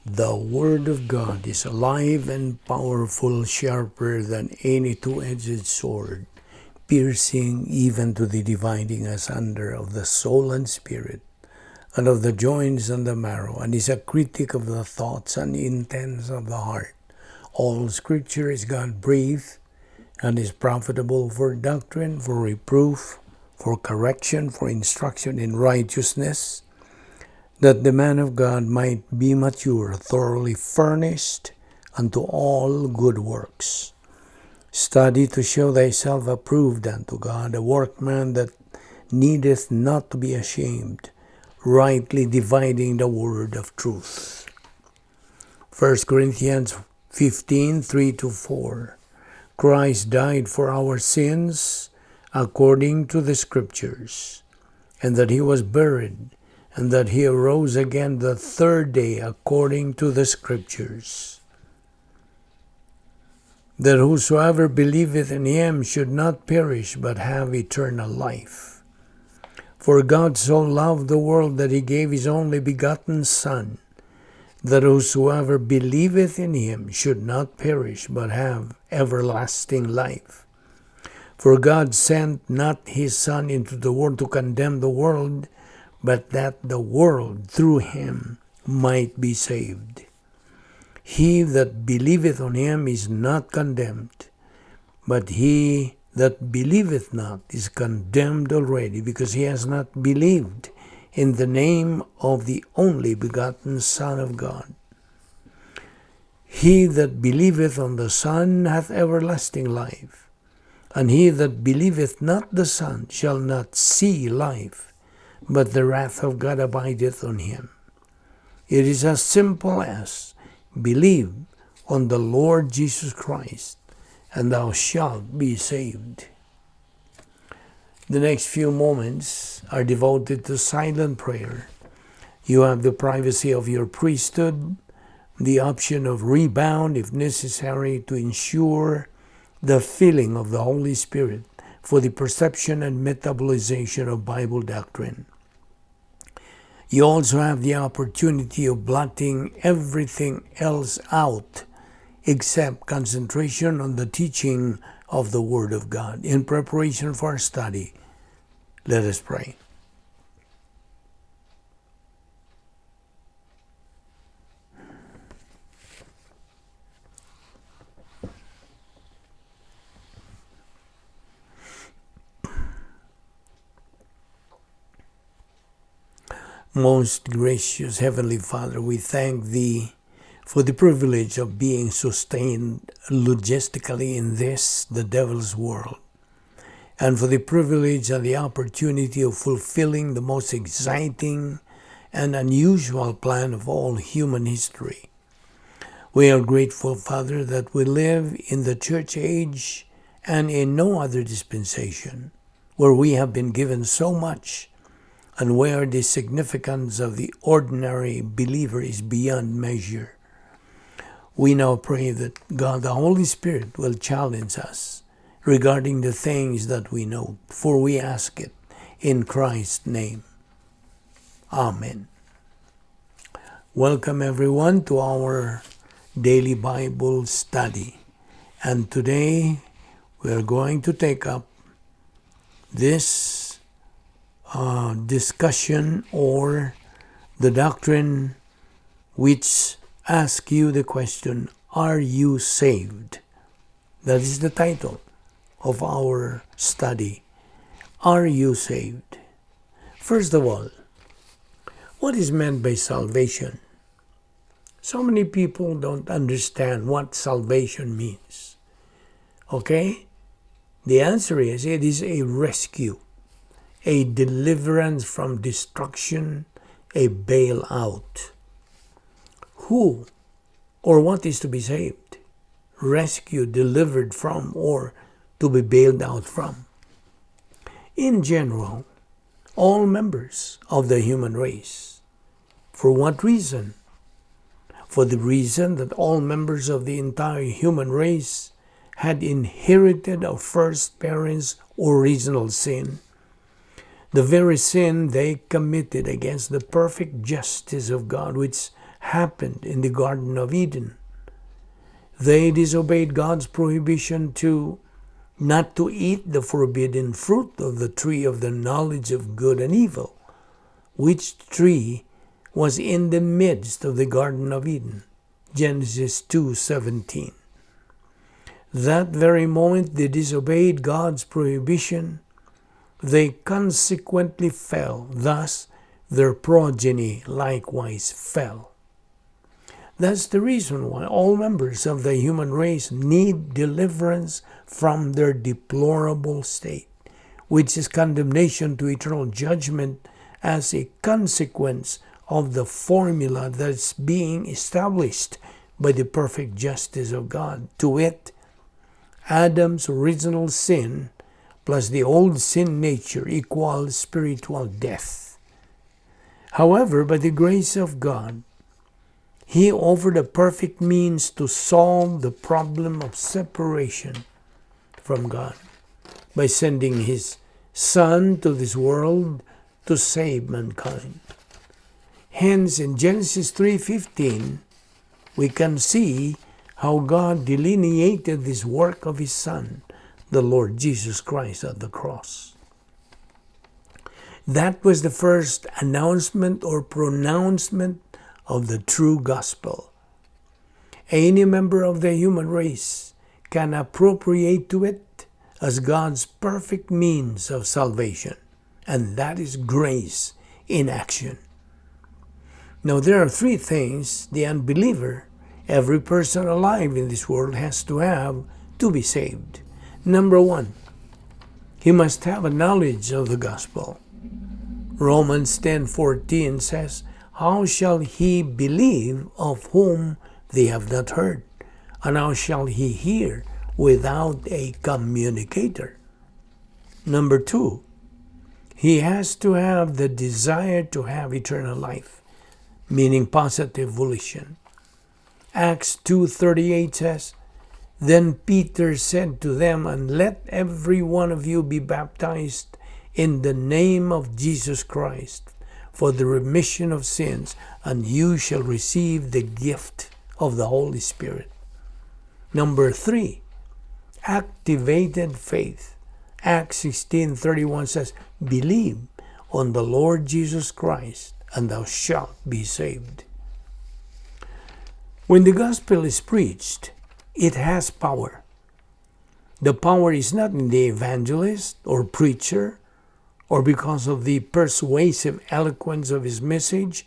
The Word of God is alive and powerful, sharper than any two-edged sword, piercing even to the dividing asunder of the soul and spirit, and of the joints and the marrow, and is a critic of the thoughts and intents of the heart. All Scripture is God-breathed, and is profitable for doctrine, for reproof, for correction, for instruction in righteousness, that the man of God might be mature, thoroughly furnished unto all good works. Study to show thyself approved unto God, a workman that needeth not to be ashamed, rightly dividing the word of truth. 1 Corinthians 15, 3-4. Christ died for our sins according to the Scriptures, and that he was buried, and that he arose again the third day according to the Scriptures, that whosoever believeth in him should not perish, but have eternal life. For God so loved the world that he gave his only begotten Son, that whosoever believeth in him should not perish, but have everlasting life. For God sent not his Son into the world to condemn the world, but that the world through him might be saved. He that believeth on him is not condemned, but he that believeth not is condemned already, because he has not believed in the name of the only begotten Son of God. He that believeth on the Son hath everlasting life, and he that believeth not the Son shall not see life, but the wrath of God abideth on him. It is as simple as believe on the Lord Jesus Christ, and thou shalt be saved. The next few moments are devoted to silent prayer. You have the privacy of your priesthood, the option of rebound if necessary to ensure the filling of the Holy Spirit for the perception and metabolization of Bible doctrine. You also have the opportunity of blotting everything else out except concentration on the teaching of the Word of God. In preparation for our study, let us pray. Most gracious Heavenly Father, we thank Thee for the privilege of being sustained logistically in this, the devil's world, and for the privilege and the opportunity of fulfilling the most exciting and unusual plan of all human history. We are grateful, Father, that we live in the church age and in no other dispensation, where we have been given so much and where the significance of the ordinary believer is beyond measure. We now pray that God, the Holy Spirit, will challenge us regarding the things that we know, for we ask it in Christ's name. Amen. Welcome everyone to our daily Bible study. And today we are going to take up this discussion, or the doctrine which asks you the question, are you saved? That is the title of our study. Are you saved? First of all, what is meant by salvation? So many people don't understand what salvation means. Okay? The answer is, it is a rescue, a deliverance from destruction, a bailout. Who or what is to be saved? Rescued, delivered from, or to be bailed out from? In general, all members of the human race. For what reason? For the reason that all members of the entire human race had inherited our first parents' original sin, the very sin they committed against the perfect justice of God, which happened in the Garden of Eden. They disobeyed God's prohibition not to eat the forbidden fruit of the tree of the knowledge of good and evil, which tree was in the midst of the Garden of Eden. Genesis 2:17. That very moment they disobeyed God's prohibition, they consequently fell. Thus, their progeny likewise fell. That's the reason why all members of the human race need deliverance from their deplorable state, which is condemnation to eternal judgment as a consequence of the formula that's being established by the perfect justice of God. To wit, Adam's original sin plus the old sin nature equals spiritual death. However, by the grace of God, He offered a perfect means to solve the problem of separation from God by sending His Son to this world to save mankind. Hence, in Genesis 3:15, we can see how God delineated this work of His Son, the Lord Jesus Christ, at the cross. That was the first announcement or pronouncement of the true gospel. Any member of the human race can appropriate to it as God's perfect means of salvation, and that is grace in action. Now, there are three things the unbeliever, every person alive in this world, has to have to be saved. Number one, he must have a knowledge of the gospel. Romans 10:14 says, "How shall he believe of whom they have not heard? And how shall he hear without a communicator?" Number two, he has to have the desire to have eternal life, meaning positive volition. Acts 2:38 says, "Then Peter said to them, and let every one of you be baptized in the name of Jesus Christ for the remission of sins, and you shall receive the gift of the Holy Spirit." Number three, activated faith. Acts 16:31 says, "Believe on the Lord Jesus Christ, and thou shalt be saved." When the gospel is preached, it has power. The power is not in the evangelist or preacher, or because of the persuasive eloquence of his message,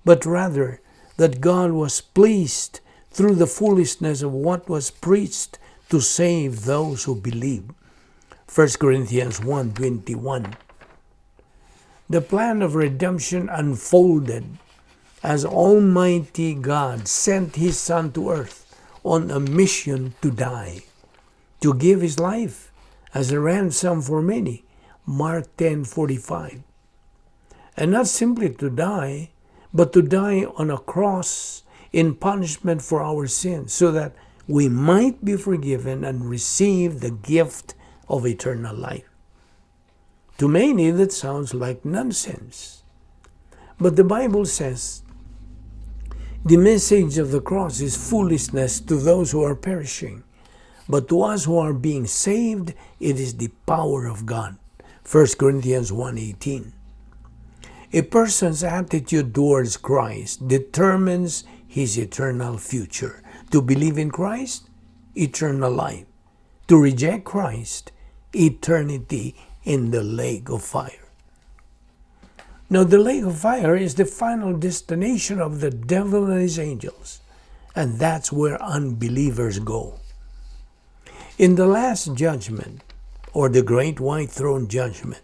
but rather that God was pleased through the foolishness of what was preached to save those who believe. 1 Corinthians 1:21. The plan of redemption unfolded as Almighty God sent His Son to earth on a mission to die, to give His life as a ransom for many. Mark 10:45. And not simply to die, but to die on a cross in punishment for our sins, so that we might be forgiven and receive the gift of eternal life. To many, that sounds like nonsense. But the Bible says, the message of the cross is foolishness to those who are perishing, but to us who are being saved, it is the power of God. 1 Corinthians 1:18. A person's attitude towards Christ determines his eternal future. To believe in Christ, eternal life. To reject Christ, eternity in the lake of fire. Now, the lake of fire is the final destination of the devil and his angels, and that's where unbelievers go. In the last judgment, or the great white throne judgment,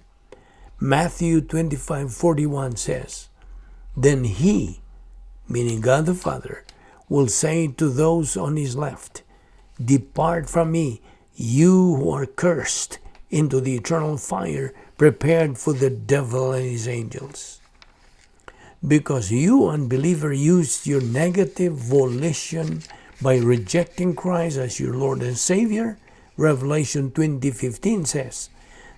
Matthew 25:41 says, "Then he," meaning God the Father, "will say to those on his left, 'Depart from me, you who are cursed, into the eternal fire prepared for the devil and his angels.'" Because you, unbeliever, used your negative volition by rejecting Christ as your Lord and Savior, Revelation 20:15 says,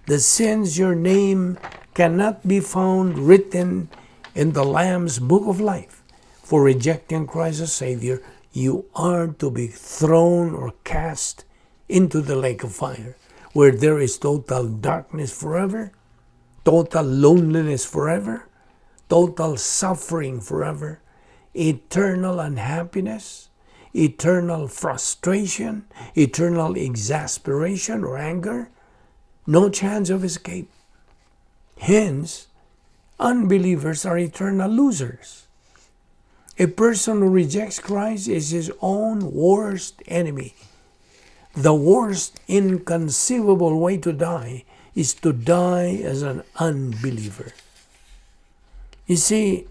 "The sins your name cannot be found written in the Lamb's book of life, for rejecting Christ as Savior, you are to be thrown or cast into the lake of fire, where there is total darkness forever, total loneliness forever, total suffering forever, eternal unhappiness, eternal frustration, eternal exasperation or anger, no chance of escape. Hence, unbelievers are eternal losers. A person who rejects Christ is his own worst enemy. The worst inconceivable way to die is to die as an unbeliever. You see,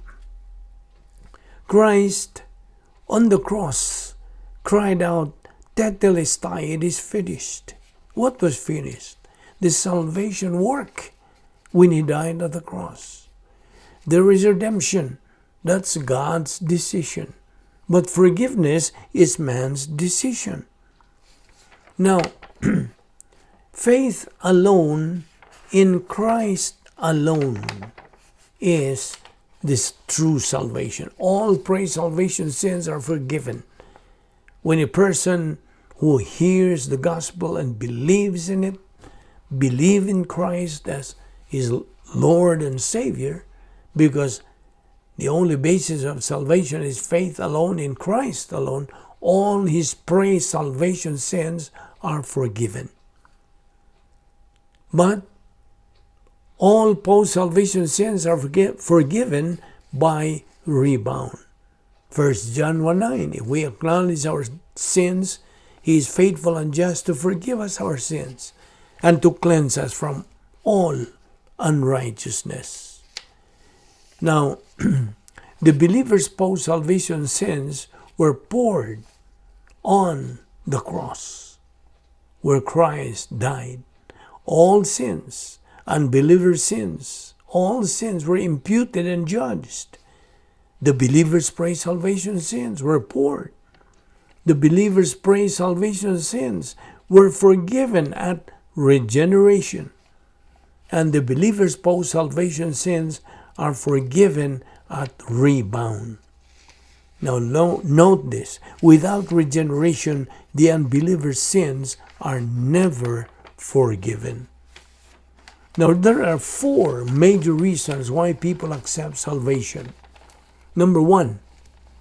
Christ on the cross cried out, "Tetelestai," it is finished. What was finished? The salvation work when he died at the cross. There is redemption. That's God's decision. But forgiveness is man's decision. Now, faith alone in Christ alone is this true salvation. All pre-salvation sins are forgiven. When a person who hears the gospel and believes in it, believe in Christ as his Lord and Savior, because the only basis of salvation is faith alone in Christ alone, all his pre-salvation sins are forgiven. But all post-salvation sins are forgiven by rebound. 1 John 1:9, if we acknowledge our sins, he is faithful and just to forgive us our sins and to cleanse us from all unrighteousness. Now, the believer's post-salvation sins were poured on the cross where Christ died. All sins, unbeliever sins, all sins were imputed and judged. The believer's pre-salvation sins were poured. The believer's pre-salvation sins were forgiven at regeneration. And the believer's post-salvation sins are forgiven at rebound. Now note this, without regeneration, the unbeliever's sins are never forgiven. Now there are 4 major reasons why people accept salvation. Number 1,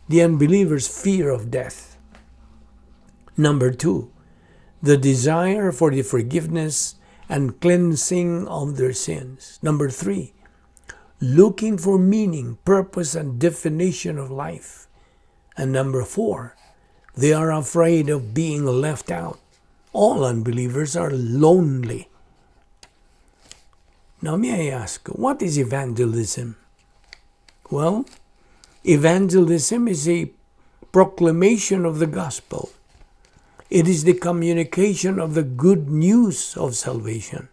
the unbeliever's fear of death. Number 2, the desire for the forgiveness and cleansing of their sins. Number 3, looking for meaning, purpose, and definition of life. And number 4, they are afraid of being left out. All unbelievers are lonely. Now may I ask, what is evangelism? Well, evangelism is a proclamation of the gospel. It is the communication of the good news of salvation.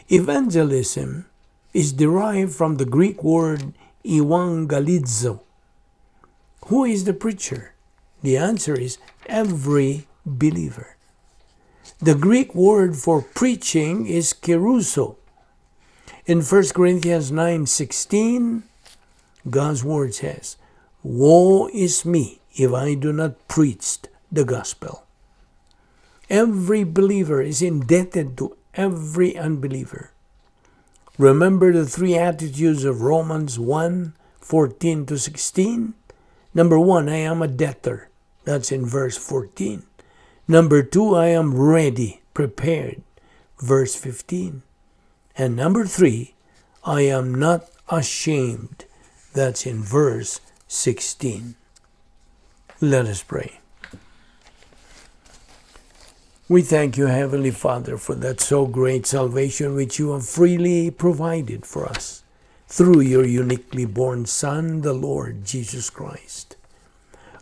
Evangelism is derived from the Greek word evangelizo. Who is the preacher? The answer is every believer. The Greek word for preaching is keruso. In 1 Corinthians 9:16, God's word says, "Woe is me if I do not preach the gospel." Every believer is indebted to every unbeliever. Remember the 3 attitudes of Romans 1:14-16? Number 1, I am a debtor. That's in verse 14. Number 2, I am ready, prepared. Verse 15. And number 3, I am not ashamed. That's in verse 16. Let us pray. We thank you, Heavenly Father, for that so great salvation which you have freely provided for us through your uniquely born Son, the Lord Jesus Christ.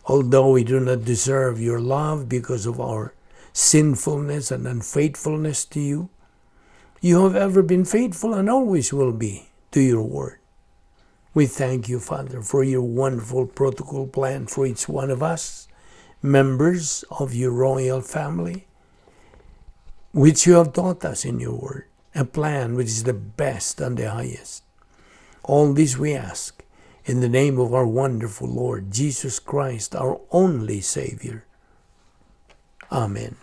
Although we do not deserve your love because of our sinfulness and unfaithfulness to you, you have ever been faithful and always will be to your word. We thank you, Father, for your wonderful protocol plan for each one of us, members of your royal family, which you have taught us in your word, a plan which is the best and the highest. All this we ask In the name of our wonderful Lord Jesus Christ, our only Savior. Amen.